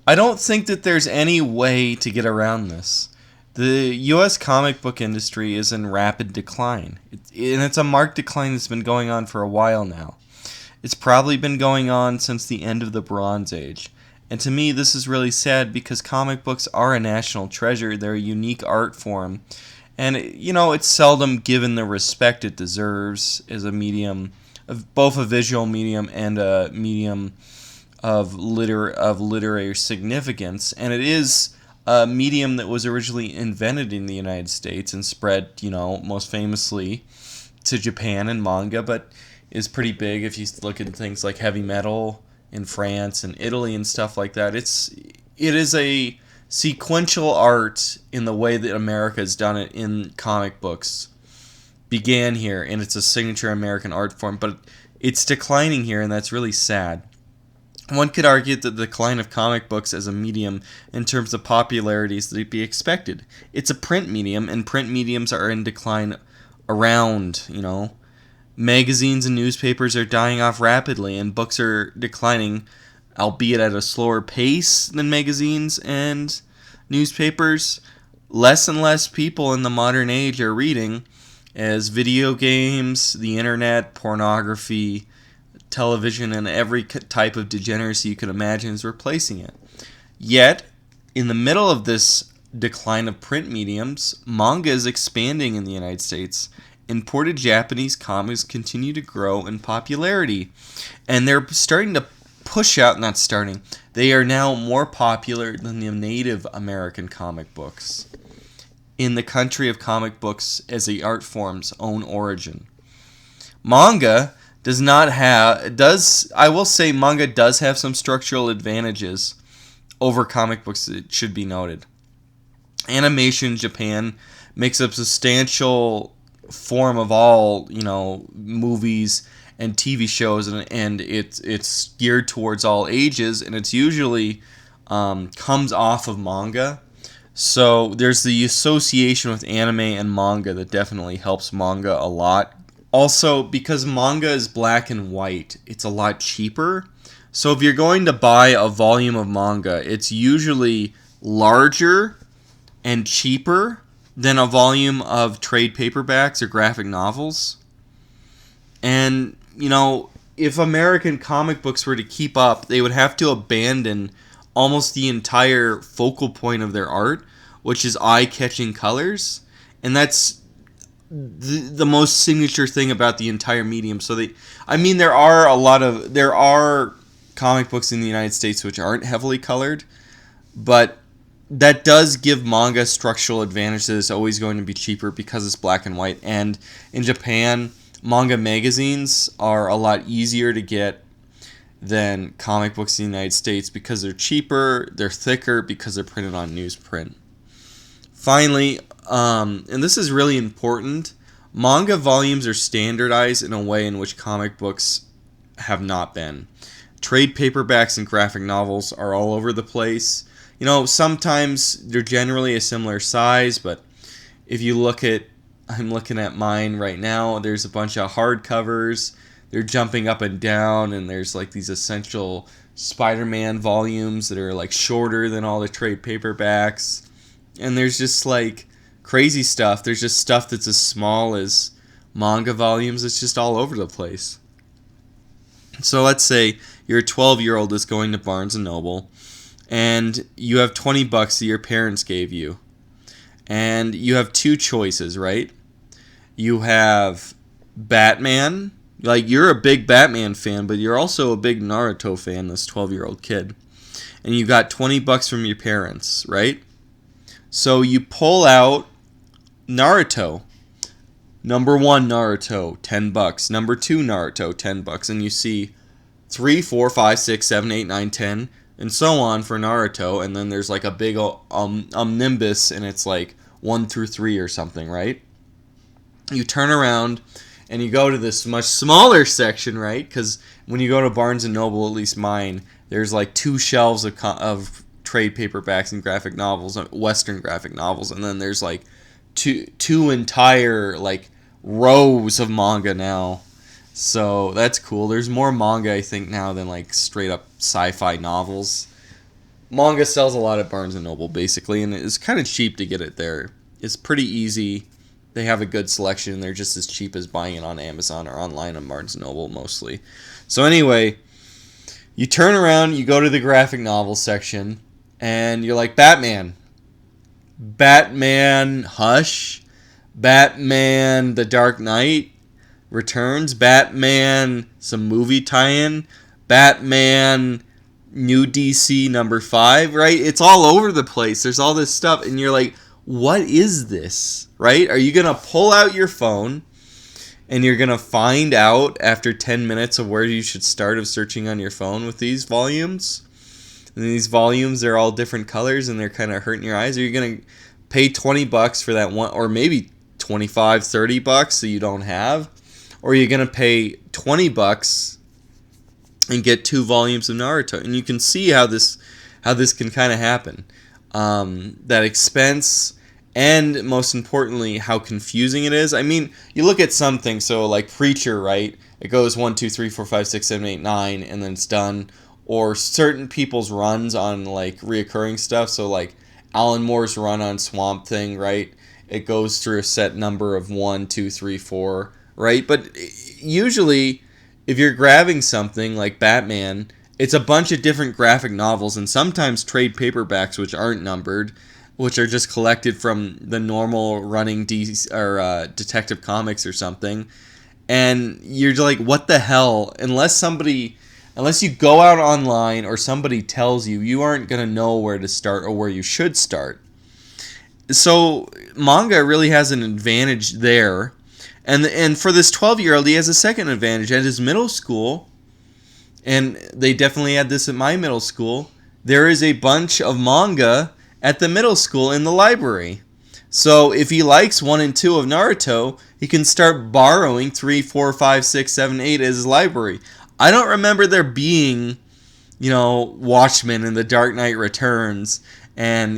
I don't think that there's any way to get around this. The U.S. comic book industry is in rapid decline, and it's a marked decline that's been going on for a while now. It's probably been going on since the end of the Bronze Age. And to me, this is really sad because comic books are a national treasure. They're a unique art form. And, it's seldom given the respect it deserves as a medium, of both a visual medium and a medium of literary significance. And it is a medium that was originally invented in the United States and spread, most famously to Japan and manga, but is pretty big if you look at things like heavy metal in France and Italy and stuff like that. It is a sequential art in the way that America has done it in comic books. Began here, and it's a signature American art form, but it's declining here, and that's really sad. One could argue that the decline of comic books as a medium in terms of popularity is to be expected. It's a print medium, and print mediums are in decline around, Magazines and newspapers are dying off rapidly, and books are declining, albeit at a slower pace than magazines and newspapers. Less and less people in the modern age are reading, as video games, the internet, pornography, television, and every type of degeneracy you can imagine is replacing it. Yet, in the middle of this decline of print mediums, manga is expanding in the United States. Imported Japanese comics continue to grow in popularity. And they're starting to push out, they are now more popular than the native American comic books in the country of comic books as the art form's own origin. Manga I will say manga does have some structural advantages over comic books, it should be noted. Animation in Japan makes up substantial form of all movies and TV shows, and it's geared towards all ages, and it's usually comes off of manga. So there's the association with anime and manga that definitely helps manga a lot. Also, because manga is black and white, it's a lot cheaper. So if you're going to buy a volume of manga, it's usually larger and cheaper than a volume of trade paperbacks or graphic novels. And, if American comic books were to keep up, they would have to abandon almost the entire focal point of their art, which is eye-catching colors. And that's the most signature thing about the entire medium. So there are comic books in the United States which aren't heavily colored, but that does give manga structural advantage that it's always going to be cheaper because it's black and white. And in Japan, manga magazines are a lot easier to get than comic books in the United States because they're cheaper, they're thicker because they're printed on newsprint. Finally, and this is really important, manga volumes are standardized in a way in which comic books have not been. Trade paperbacks and graphic novels are all over the place. Sometimes they're generally a similar size, but if you I'm looking at mine right now, there's a bunch of hardcovers. They're jumping up and down, and there's like these essential Spider-Man volumes that are like shorter than all the trade paperbacks. And there's just like crazy stuff. There's just stuff that's as small as manga volumes. It's just all over the place. So let's say you're a 12-year-old that's going to Barnes & Noble, and you have $20 that your parents gave you. And you have two choices, right? You have Batman. Like, you're a big Batman fan, but you're also a big Naruto fan, this 12-year-old kid. And you got $20 from your parents, right? So you pull out Naruto. Number 1 Naruto, $10. Number 2 Naruto, $10. And you see 3, 4, 5, 6, 7, 8, 9, 10, and so on for Naruto. And then there's like a big omnibus, and it's like 1 through 3 or something, right? You turn around and you go to this much smaller section, right? Because when you go to Barnes & Noble, at least mine, there's like 2 shelves of trade paperbacks and graphic novels, Western graphic novels, and then there's like two entire like rows of manga now. So that's cool. There's more manga, I think, now than like straight up sci-fi novels. Manga sells a lot at Barnes & Noble, basically, and it's kind of cheap to get it there. It's pretty easy. They have a good selection. They're just as cheap as buying it on Amazon or online on Barnes & Noble, mostly. So anyway, you turn around, you go to the graphic novel section, and you're like, Batman. Batman Hush. Batman The Dark Knight Returns. Batman some movie tie-in. Batman New DC number 5, right? It's all over the place. There's all this stuff, and you're like, what is this, right? Are you going to pull out your phone and you're going to find out after 10 minutes of where you should start of searching on your phone with these volumes? And these volumes are all different colors and they're kind of hurting your eyes. Are you going to pay $20 for that one, or maybe $25-$30 so you don't have? Or are you going to pay $20 and get 2 volumes of Naruto? And you can see how this can kind of happen. That expense, and most importantly, how confusing it is. I mean, you look at some things, so like Preacher, right? It goes 1, 2, 3, 4, 5, 6, 7, 8, 9, and then it's done. Or certain people's runs on like reoccurring stuff. So like Alan Moore's run on Swamp Thing, right? It goes through a set number of 1, 2, 3, 4, right? But usually, if you're grabbing something like Batman, it's a bunch of different graphic novels and sometimes trade paperbacks which aren't numbered, which are just collected from the normal running Detective Comics or something. And you're like, what the hell? Unless you go out online or somebody tells you, you aren't going to know where to start or where you should start. So manga really has an advantage there. And for this 12-year-old, he has a second advantage. At his middle school, and they definitely had this at my middle school, there is a bunch of manga at the middle school in the library. So if he likes 1 and 2 of Naruto, he can start borrowing 3, 4, 5, 6, 7, 8 as his library. I don't remember there being, Watchmen and The Dark Knight Returns and,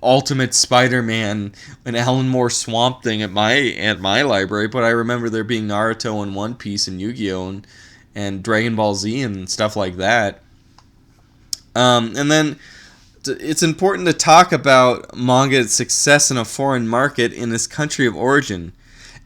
Ultimate Spider-Man and Alan Moore Swamp Thing at my library, but I remember there being Naruto and One Piece and Yu-Gi-Oh! And Dragon Ball Z and stuff like that. And then it's important to talk about manga's success in a foreign market in its country of origin.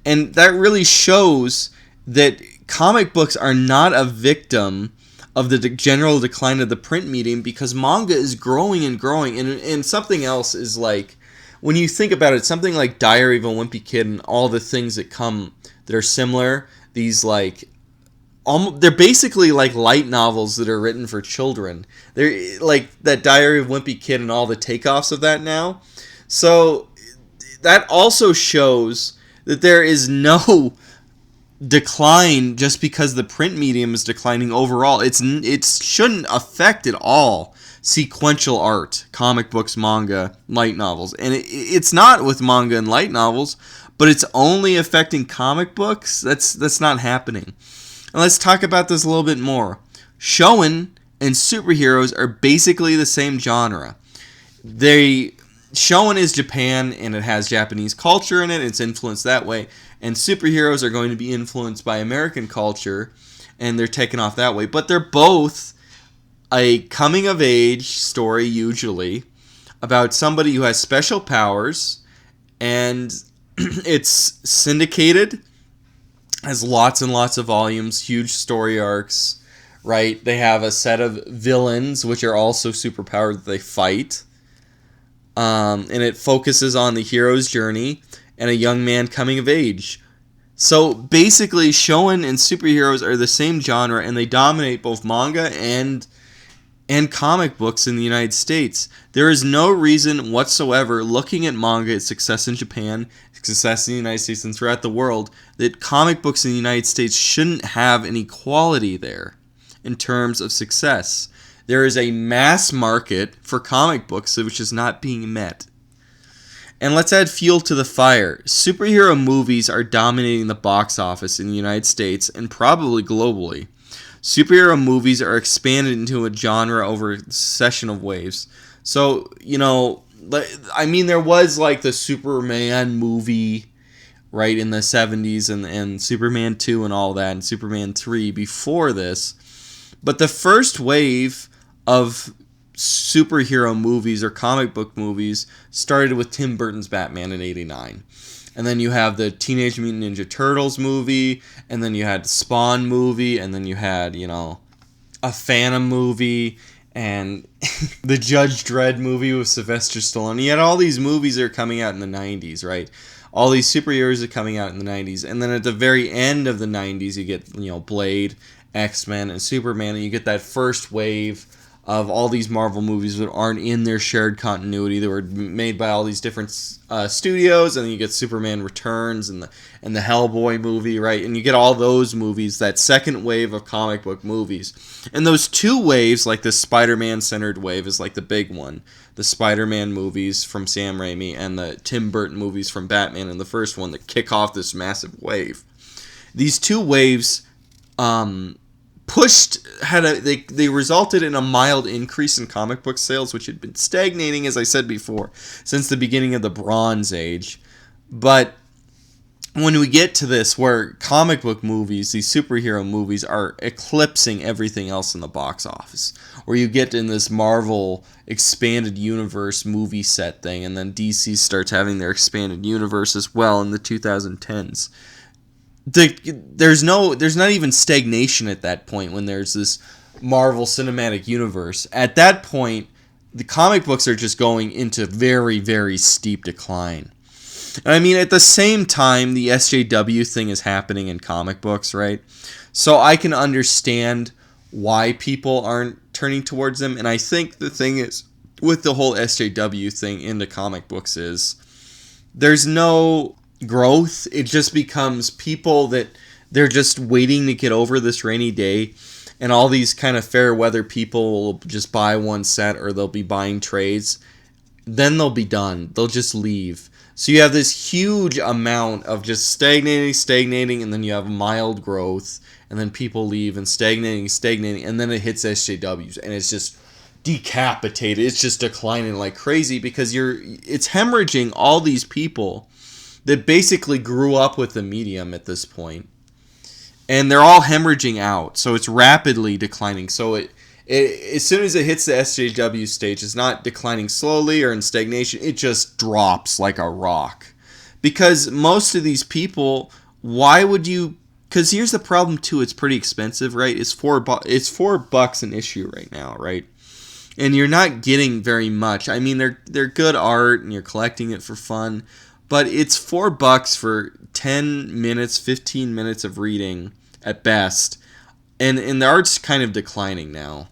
And that really shows that comic books are not a victim of the general decline of the print medium, because manga is growing and growing. And something else is like, when you think about it, something like Diary of a Wimpy Kid and all the things that are similar, these like, they're basically like light novels that are written for children. They're like that Diary of Wimpy Kid and all the takeoffs of that now. So that also shows that there is no decline just because the print medium is declining overall. It shouldn't affect at all sequential art, comic books, manga, light novels. And it's not with manga and light novels, but it's only affecting comic books. That's not happening. And let's talk about this a little bit more. Shonen and superheroes are basically the same genre. Shonen is Japan, and it has Japanese culture in it. It's influenced that way. And superheroes are going to be influenced by American culture, and they're taken off that way. But they're both a coming-of-age story, usually, about somebody who has special powers, and it's syndicated, has lots and lots of volumes, huge story arcs, right? They have a set of villains, which are also superpowered that they fight. And it focuses on the hero's journey and a young man coming of age. So basically, shonen and superheroes are the same genre, and they dominate both manga and comic books in the United States. There is no reason whatsoever, looking at manga, its success in Japan, success in the United States, and throughout the world, that comic books in the United States shouldn't have an equality there in terms of success. There is a mass market for comic books which is not being met. And let's add fuel to the fire. Superhero movies are dominating the box office in the United States and probably globally. Superhero movies are expanded into a genre over a succession of waves. So, there was like the Superman movie, right, in the 70s, and Superman 2 and all that, and Superman 3 before this. But the first wave of superhero movies or comic book movies started with Tim Burton's Batman in '89. And then you have the Teenage Mutant Ninja Turtles movie, and then you had the Spawn movie, and then you had, a Phantom movie, and the Judge Dredd movie with Sylvester Stallone. You had all these movies that are coming out in the 90s, right? All these superheroes are coming out in the 90s. And then at the very end of the 90s, you get, Blade, X-Men, and Superman, and you get that first wave of all these Marvel movies that aren't in their shared continuity. They were made by all these different studios, and then you get Superman Returns and the Hellboy movie, right? And you get all those movies, that second wave of comic book movies. And those two waves, like the Spider-Man centered wave is like the big one. The Spider-Man movies from Sam Raimi and the Tim Burton movies from Batman and the first one that kick off this massive wave. These two waves they resulted in a mild increase in comic book sales, which had been stagnating, as I said before, since the beginning of the Bronze Age. But when we get to this, where comic book movies, these superhero movies, are eclipsing everything else in the box office, where you get in this Marvel expanded universe movie set thing, and then DC starts having their expanded universe as well in the 2010s. There's not even stagnation at that point when there's this Marvel Cinematic Universe. At that point, the comic books are just going into very, very steep decline. And I mean, at the same time, the SJW thing is happening in comic books, right? So I can understand why people aren't turning towards them. And I think the thing is, with the whole SJW thing into comic books is, there's no growth. It just becomes people that they're just waiting to get over this rainy day, and all these kind of fair weather people will just buy one set, or they'll be buying trades, then they'll be done, they'll just leave. So you have this huge amount of just stagnating, and then you have mild growth, and then people leave, and stagnating, and then it hits SJWs, and it's just decapitated. It's just declining like crazy, because it's hemorrhaging all these people that basically grew up with the medium at this point. And they're all hemorrhaging out, so it's rapidly declining. So it as soon as it hits the SJW stage, it's not declining slowly or in stagnation. It just drops like a rock. Because most of these people, why would you... Because here's the problem, too. It's pretty expensive, right? It's $4 an issue right now, right? And you're not getting very much. I mean, they're good art, and you're collecting it for fun. But it's $4 for 10 minutes, 15 minutes of reading at best. And the art's kind of declining now.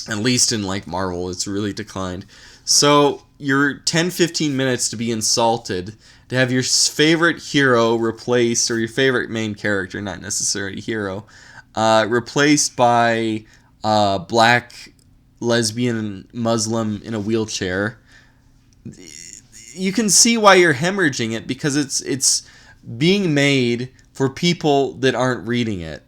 At least in like Marvel, it's really declined. So your 10, 15 minutes to be insulted, to have your favorite hero replaced, or your favorite main character, not necessarily hero, replaced by a black lesbian Muslim in a wheelchair. You can see why you're hemorrhaging it, because it's being made for people that aren't reading it,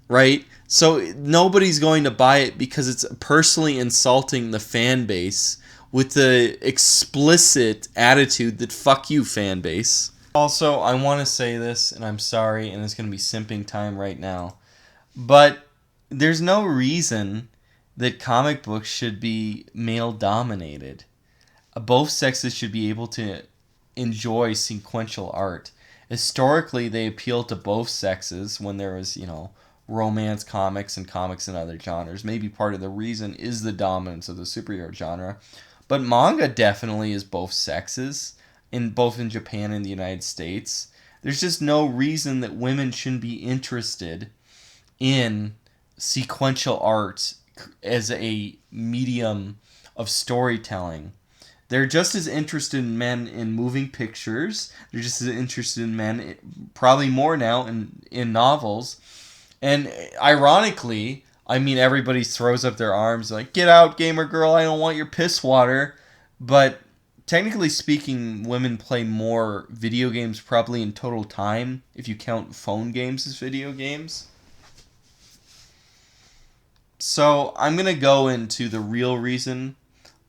right? So nobody's going to buy it because it's personally insulting the fan base with the explicit attitude that fuck you, fan base. Also, I want to say this, and I'm sorry, and it's going to be simping time right now, but there's no reason that comic books should be male dominated. Both sexes should be able to enjoy sequential art. Historically, they appealed to both sexes when there was, romance comics and comics in other genres. Maybe part of the reason is the dominance of the superhero genre. But manga definitely is both sexes, both in Japan and the United States. There's just no reason that women shouldn't be interested in sequential art as a medium of storytelling. They're just as interested in men in moving pictures. They're just as interested in men, probably more now, in novels. And ironically, I mean, everybody throws up their arms like, get out, gamer girl, I don't want your piss water. But technically speaking, women play more video games probably in total time, if you count phone games as video games. So I'm going to go into the real reason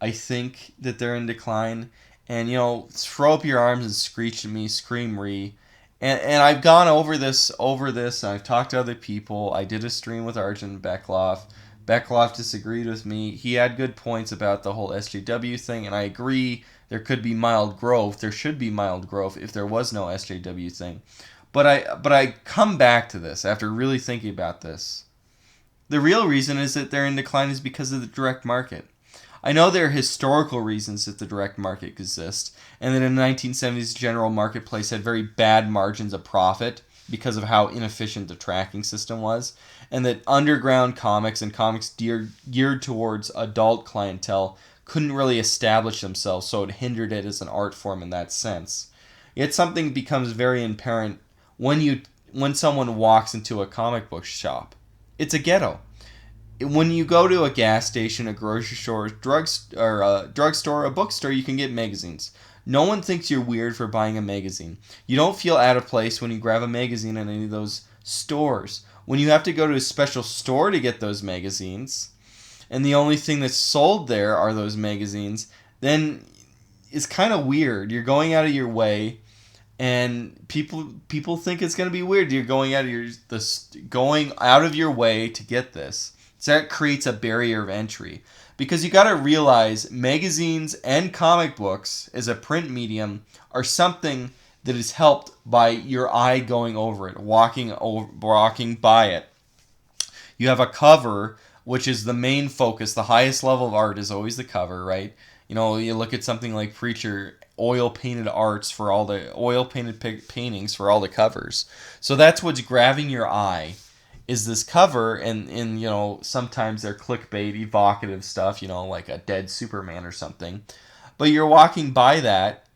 I think that they're in decline. And, throw up your arms and screech at me, scream re. And I've gone over this, and I've talked to other people. I did a stream with Arjun Beckloff Beckloff disagreed with me. He had good points about the whole SJW thing, and I agree there could be mild growth. There should be mild growth if there was no SJW thing. But I come back to this after really thinking about this. The real reason is that they're in decline is because of the direct market. I know there are historical reasons that the direct market exists, and that in the 1970s the general marketplace had very bad margins of profit because of how inefficient the tracking system was, and that underground comics and comics geared towards adult clientele couldn't really establish themselves, so it hindered it as an art form in that sense. Yet something becomes very apparent when someone walks into a comic book shop. It's a ghetto. When you go to a gas station, a grocery store, a drugstore, a bookstore, you can get magazines. No one thinks you're weird for buying a magazine. You don't feel out of place when you grab a magazine in any of those stores. When you have to go to a special store to get those magazines, and the only thing that's sold there are those magazines, then it's kind of weird. You're going out of your way, and people think it's going to be weird. You're going out of your way to get this. So that creates a barrier of entry. Because you got to realize magazines and comic books as a print medium are something that is helped by your eye going over it, walking by it. You have a cover, which is the main focus. The highest level of art is always the cover, right? You know, you look at something like Preacher, paintings for all the covers. So that's what's grabbing your eye. Is this cover, and you know, sometimes they're clickbait, evocative stuff, you know, like a dead Superman or something. But you're walking by that,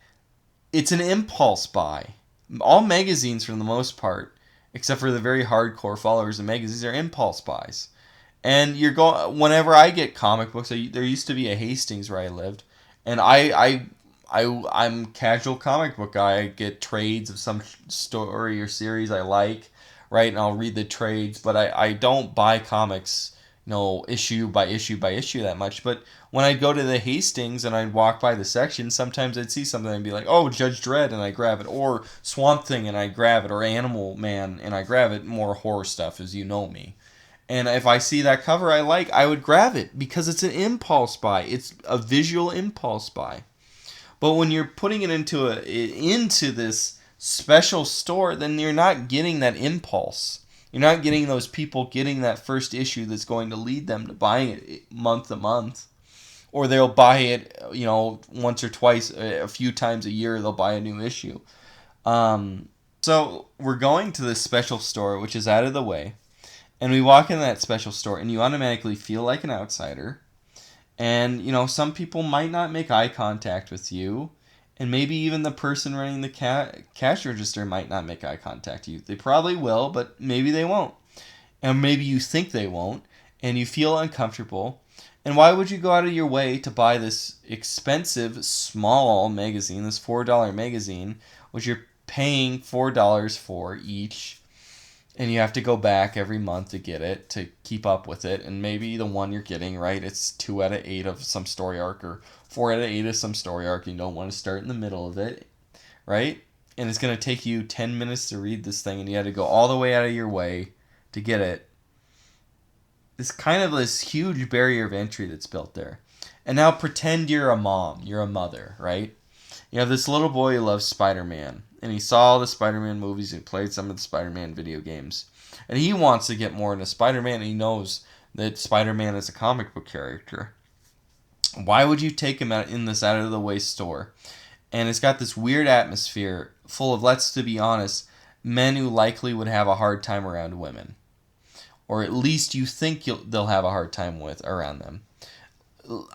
it's an impulse buy. All magazines, for the most part, except for the very hardcore followers of magazines, are impulse buys. And whenever I get comic books, there used to be a Hastings where I lived, and I'm a casual comic book guy. I get trades of some story or series I like, right, and I'll read the trades, but I don't buy comics, you know, issue by issue by issue that much. But when I'd go to the Hastings and I'd walk by the section, sometimes I'd see something and be like, oh, Judge Dredd, and I grab it, or Swamp Thing, and I grab it, or Animal Man, and I grab it. More horror stuff, as you know me. And if I see that cover I like, I would grab it because it's an impulse buy. It's a visual impulse buy. But when you're putting it into this special store, then you're not getting that impulse. You're not getting those people getting that first issue that's going to lead them to buying it month to month. Or they'll buy it, you know, once or twice, a few times a year, they'll buy a new issue. So we're going to this special store, which is out of the way. And we walk in that special store, and you automatically feel like an outsider. And, you know, some people might not make eye contact with you. And maybe even the person running the cash register might not make eye contact with you. They probably will, but maybe they won't. And maybe you think they won't, and you feel uncomfortable. And why would you go out of your way to buy this expensive, small magazine, this $4 magazine, which you're paying $4 for each, and you have to go back every month to get it, to keep up with it, and maybe the one you're getting, right, it's 2 out of 8 of some story arc, or 4 out of 8 of some story arc, and you don't want to start in the middle of it, right? And it's going to take you 10 minutes to read this thing, and you had to go all the way out of your way to get it. It's kind of this huge barrier of entry that's built there. And now pretend you're a mom, you're a mother, right? You have this little boy who loves Spider-Man, and he saw all the Spider-Man movies, he played some of the Spider-Man video games. And he wants to get more into Spider-Man, and he knows that Spider-Man is a comic book character. Why would you take him in this out-of-the-way store? And it's got this weird atmosphere full of, let's to be honest, men who likely would have a hard time around women. Or at least you think they'll have a hard time around them.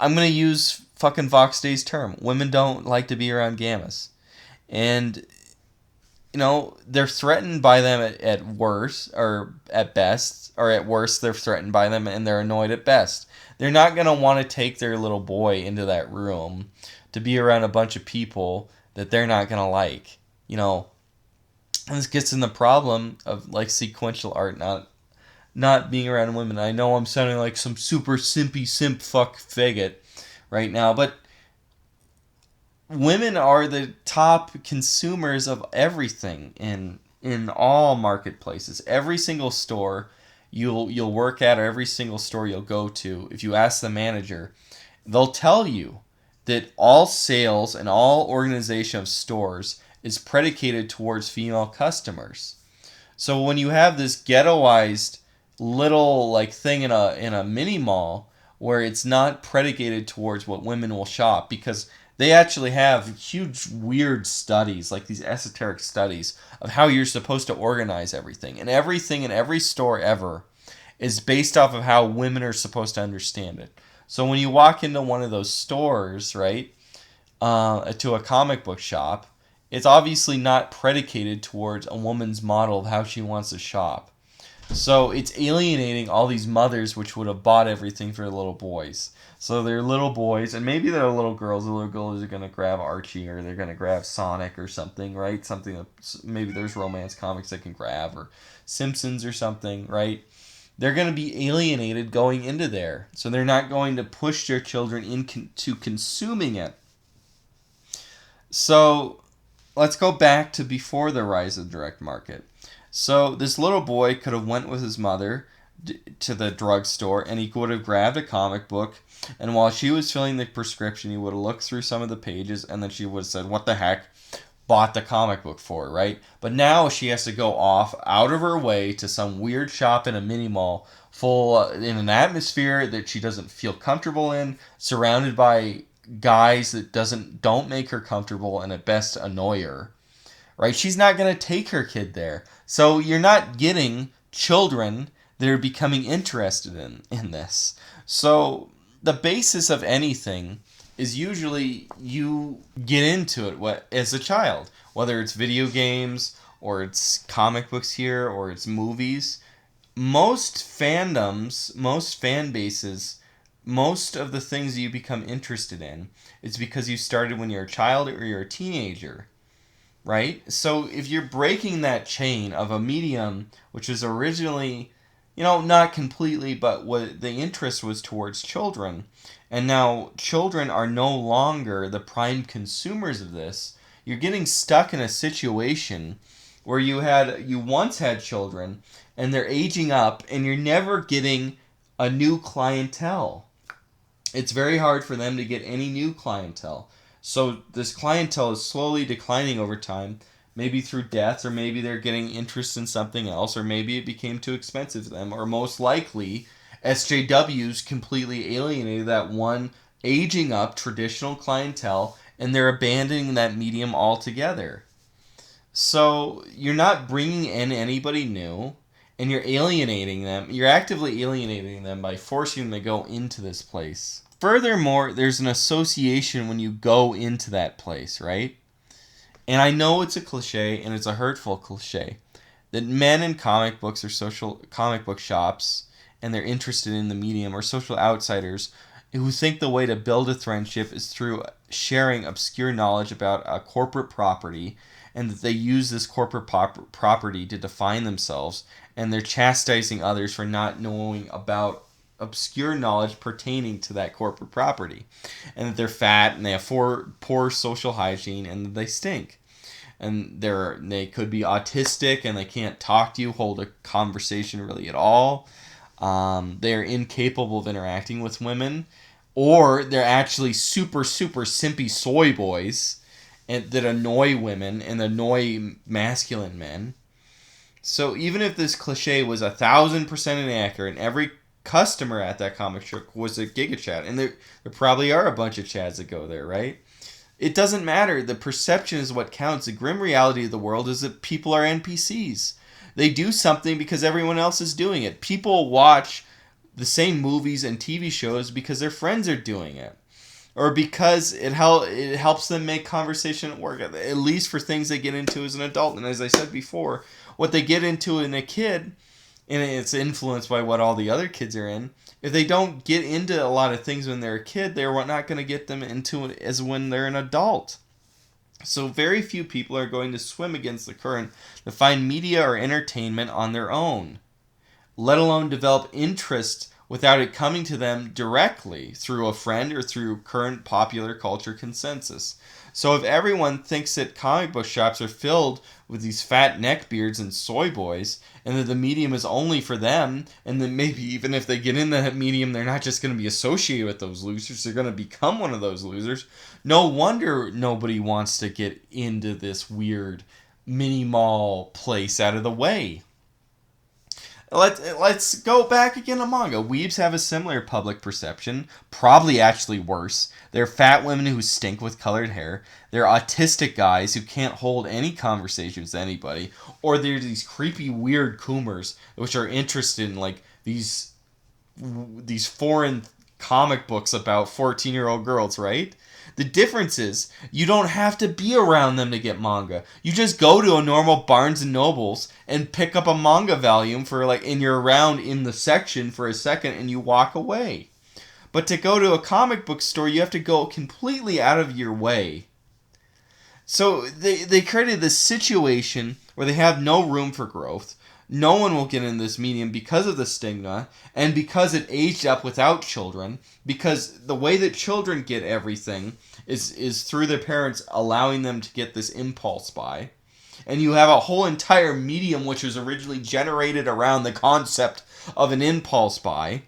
I'm going to use fucking Vox Day's term. Women don't like to be around gammas. And, you know, they're threatened by them at worst, or at best, or at worst they're threatened by them and they're annoyed at best. They're not going to want to take their little boy into that room to be around a bunch of people that they're not going to like. You know, and this gets in the problem of, like, sequential art not being around women. I know I'm sounding like some super simpy simp fuck faggot right now, but women are the top consumers of everything in all marketplaces. Every single store, you'll work at, or every single store you'll go to, if you ask the manager, they'll tell you that all sales and all organization of stores is predicated towards female customers. So when you have this ghettoized little like thing in a mini mall where it's not predicated towards what women will shop, because they actually have huge weird studies, like these esoteric studies of how you're supposed to organize everything. And everything in every store ever is based off of how women are supposed to understand it. So when you walk into one of those stores, right, to a comic book shop, it's obviously not predicated towards a woman's model of how she wants to shop. So it's alienating all these mothers which would have bought everything for their little boys. So their little boys, and maybe their little girls, the little girls are going to grab Archie, or they're going to grab Sonic or something, right? Something that maybe there's romance comics they can grab, or Simpsons or something, right? They're going to be alienated going into there. So they're not going to push their children into consuming it. So let's go back to before the rise of the direct market. So this little boy could have went with his mother to the drugstore, and he would have grabbed a comic book, and while she was filling the prescription, he would have looked through some of the pages, and then she would have said, what the heck, bought the comic book for it, right? But now she has to go off out of her way to some weird shop in a mini mall full in an atmosphere that she doesn't feel comfortable in, surrounded by guys that don't make her comfortable and at best annoy her. Right? She's not going to take her kid there. So you're not getting children that are becoming interested in this. So the basis of anything is usually you get into it as a child, whether it's video games or it's comic books here or it's movies. Most fandoms, most fan bases, most of the things you become interested in is because you started when you're a child or you're a teenager. Right? So if you're breaking that chain of a medium which was originally, not completely, but what the interest was towards children, and now children are no longer the prime consumers of this, you're getting stuck in a situation where you once had children and they're aging up and you're never getting a new clientele. It's very hard for them to get any new clientele. So this clientele is slowly declining over time, maybe through deaths, or maybe they're getting interest in something else, or maybe it became too expensive for them, or most likely SJWs completely alienated that one aging up traditional clientele and they're abandoning that medium altogether. So you're not bringing in anybody new, and you're alienating them. You're actively alienating them by forcing them to go into this place. Furthermore, there's an association when you go into that place, right? And I know it's a cliche, and it's a hurtful cliche, that men in comic books or social comic book shops, and they're interested in the medium, or social outsiders who think the way to build a friendship is through sharing obscure knowledge about a corporate property, and that they use this corporate property to define themselves, and they're chastising others for not knowing about obscure knowledge pertaining to that corporate property, and that they're fat and they have poor social hygiene and that they stink, and they could be autistic and they can't talk to you, hold a conversation really at all. They're incapable of interacting with women, or they're actually super simpy soy boys that annoy women and annoy masculine men. So even if this cliche was 1,000% inaccurate, and every customer at that comic shop was a Giga Chad, and there probably are a bunch of Chads that go there, right? It doesn't matter. The perception is what counts. The grim reality of the world is that people are NPCs. They do something because everyone else is doing it. People watch the same movies and TV shows because their friends are doing it, or because it helps them make conversation at work, at least for things they get into as an adult. And as I said before, what they get into in a kid, and it's influenced by what all the other kids are in. If they don't get into a lot of things when they're a kid, they're not going to get them into it as when they're an adult. So very few people are going to swim against the current to find media or entertainment on their own, let alone develop interest without it coming to them directly through a friend or through current popular culture consensus. So if everyone thinks that comic book shops are filled with these fat neckbeards and soy boys, and that the medium is only for them, and then maybe even if they get in that medium, they're not just going to be associated with those losers, they're going to become one of those losers, no wonder nobody wants to get into this weird mini mall place out of the way. Let's go back again to manga. Weebs have a similar public perception, probably actually worse. They're fat women who stink with colored hair. They're autistic guys who can't hold any conversation with anybody. Or they're these creepy, weird coomers which are interested in like these foreign comic books about 14-year-old girls, right? The difference is you don't have to be around them to get manga. You just go to a normal Barnes and Nobles and pick up a manga volume for and you're around in the section for a second and you walk away. But to go to a comic book store, you have to go completely out of your way. So they created this situation where they have no room for growth. No one will get in this medium because of the stigma and because it aged up without children, because the way that children get everything is through their parents allowing them to get this impulse buy. And you have a whole entire medium which was originally generated around the concept of an impulse buy,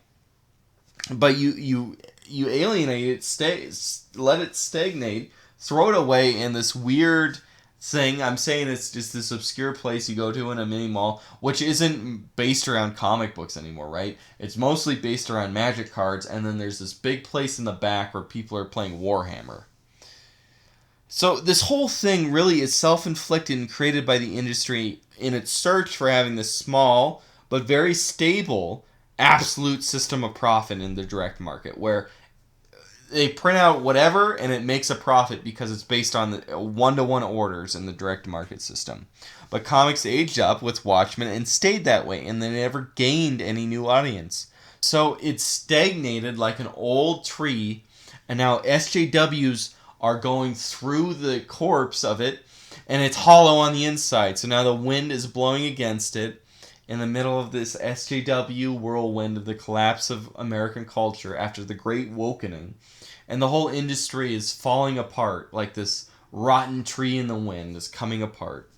but you alienate it, let it stagnate, throw it away in this weird thing. I'm saying it's just this obscure place you go to in a mini mall, which isn't based around comic books anymore, right? It's mostly based around Magic cards, and then there's this big place in the back where people are playing Warhammer. So this whole thing really is self-inflicted and created by the industry in its search for having this small but very stable absolute system of profit in the direct market, where they print out whatever and it makes a profit because it's based on the one-to-one orders in the direct market system. But comics aged up with Watchmen and stayed that way, and they never gained any new audience. So it stagnated like an old tree, and now SJWs are going through the corpse of it, and it's hollow on the inside. So now the wind is blowing against it in the middle of this SJW whirlwind of the collapse of American culture after the Great Wokening. And the whole industry is falling apart like this rotten tree in the wind is coming apart.